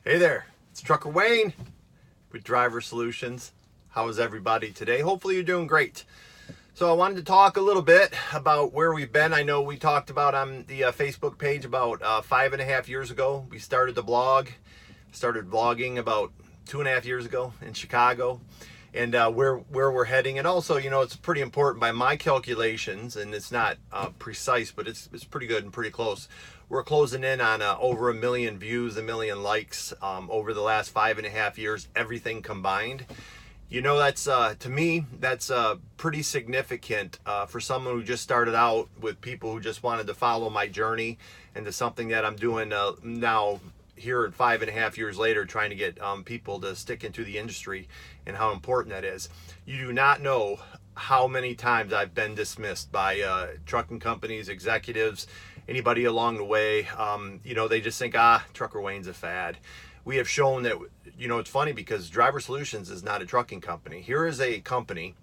Hey there, it's Trucker Wayne with Driver Solutions. How is everybody today? Hopefully you're doing great. So I wanted to talk a little bit about where we've been. I know we talked about on the Facebook page about 5.5 years ago. We started the blog, started vlogging about 2.5 years ago in Chicago, and where we're heading. And also, you know, it's pretty important by my calculations, and it's not precise, but it's pretty good and pretty close. We're closing in on over 1 million views, 1 million likes over the last 5.5 years, everything combined. You know, that's to me, that's pretty significant for someone who just started out with people who just wanted to follow my journey into something that I'm doing now here at 5.5 years later, trying to get people to stick into the industry and how important that is. You do not know how many times I've been dismissed by trucking companies, executives, anybody along the way. You know, they just think, Trucker Wayne's a fad. We have shown that, you know, it's funny because Driver Solutions is not a trucking company. Here is a company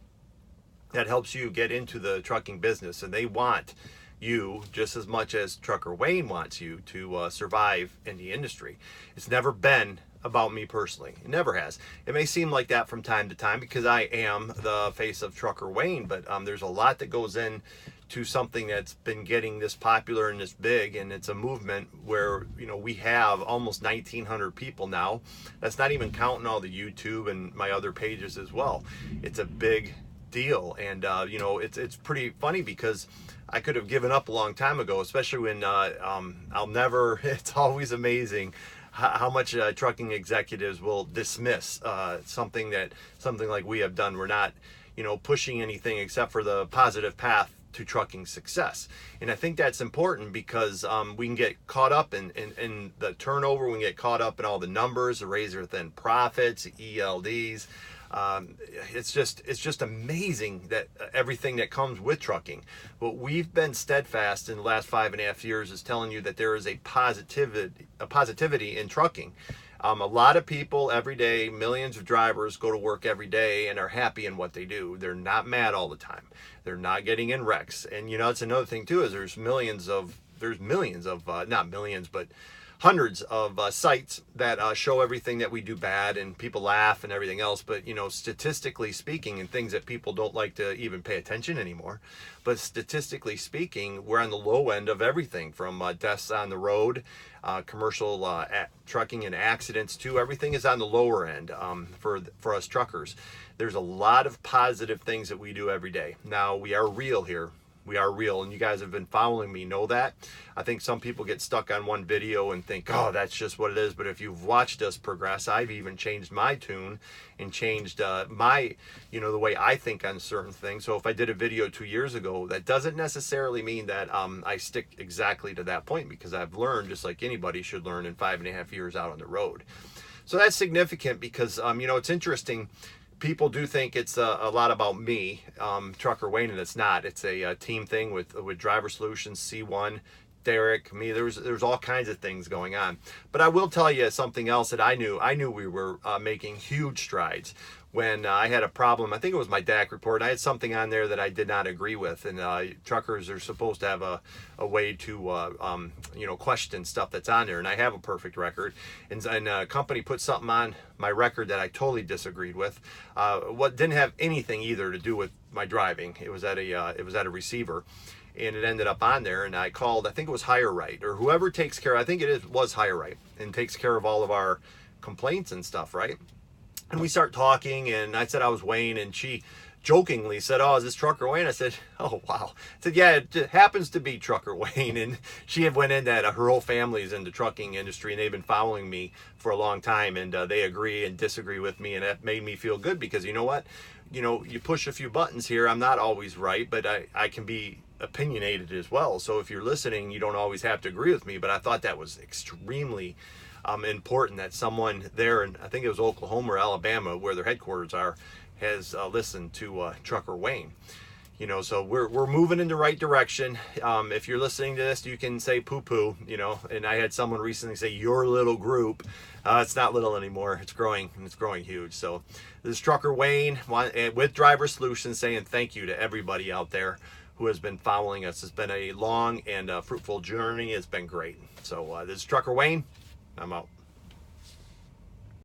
that helps you get into the trucking business, and they want you just as much as Trucker Wayne wants you to survive in the industry. It's never been about me personally. It never has. It may seem like that from time to time because I am the face of Trucker Wayne, but there's a lot that goes in to something that's been getting this popular and this big, and it's a movement where, you know, we have almost 1,900 people now. That's not even counting all the YouTube and my other pages as well. It's a big deal, and you know, it's pretty funny because I could have given up a long time ago, especially when I'll never. It's always amazing how much trucking executives will dismiss something like we have done. We're not, you know, pushing anything except for the positive path to trucking success. And I think that's important because we can get caught up in the turnover, we can get caught up in all the numbers, the razor thin profits, ELDs. It's just amazing that everything that comes with trucking. What we've been steadfast in the last 5.5 years is telling you that there is a positivity in trucking. A lot of people every day, millions of drivers go to work every day and are happy in what they do. They're not mad all the time. They're not getting in wrecks. And you know, it's another thing too, is there's millions of, not millions, but hundreds of sites that show everything that we do bad, and people laugh and everything else. But you know, statistically speaking, and things that people don't like to even pay attention anymore, but statistically speaking, we're on the low end of everything from deaths on the road, commercial trucking and accidents too. Everything is on the lower end for us truckers. There's a lot of positive things that we do every day. Now, we are real here. We are real, and you guys have been following me know that. I think some people get stuck on one video and think, oh, that's just what it is. But if you've watched us progress, I've even changed my tune and changed my, you know, the way I think on certain things. So if I did a video 2 years ago, that doesn't necessarily mean that I stick exactly to that point, because I've learned, just like anybody should learn in 5.5 years out on the road. So that's significant because, you know, it's interesting. People do think it's a lot about me, Trucker Wayne, and it's not. It's a team thing with Driver Solutions, C1, Derek, me. There's all kinds of things going on. But I will tell you something else that I knew. I knew we were making huge strides when I had a problem. I think it was my DAC report. I had something on there that I did not agree with, and truckers are supposed to have a way to you know, question stuff that's on there, and I have a perfect record, and a company put something on my record that I totally disagreed with. What didn't have anything either to do with my driving. It was at a receiver, and it ended up on there, and I called, I think it was HireRight, or whoever takes care, I think was HireRight, and takes care of all of our complaints and stuff, right? And we start talking, and I said I was Wayne, and she jokingly said, oh, is this Trucker Wayne? I said, oh, wow. I said, yeah, it happens to be Trucker Wayne. And she had went in that her whole family is in the trucking industry, and they've been following me for a long time, and they agree and disagree with me, and that made me feel good, because you know what? You know, you push a few buttons here. I'm not always right, but I can be opinionated as well. So if you're listening, you don't always have to agree with me, but I thought that was extremely important that someone there, and I think it was Oklahoma or Alabama, where their headquarters are, has listened to Trucker Wayne. You know, so we're moving in the right direction. If you're listening to this, you can say poo-poo, you know, and I had someone recently say, your little group. It's not little anymore. It's growing, and it's growing huge. So this is Trucker Wayne with Driver Solutions saying thank you to everybody out there who has been following us. It's been a long and fruitful journey. It's been great. So this is Trucker Wayne. I'm out.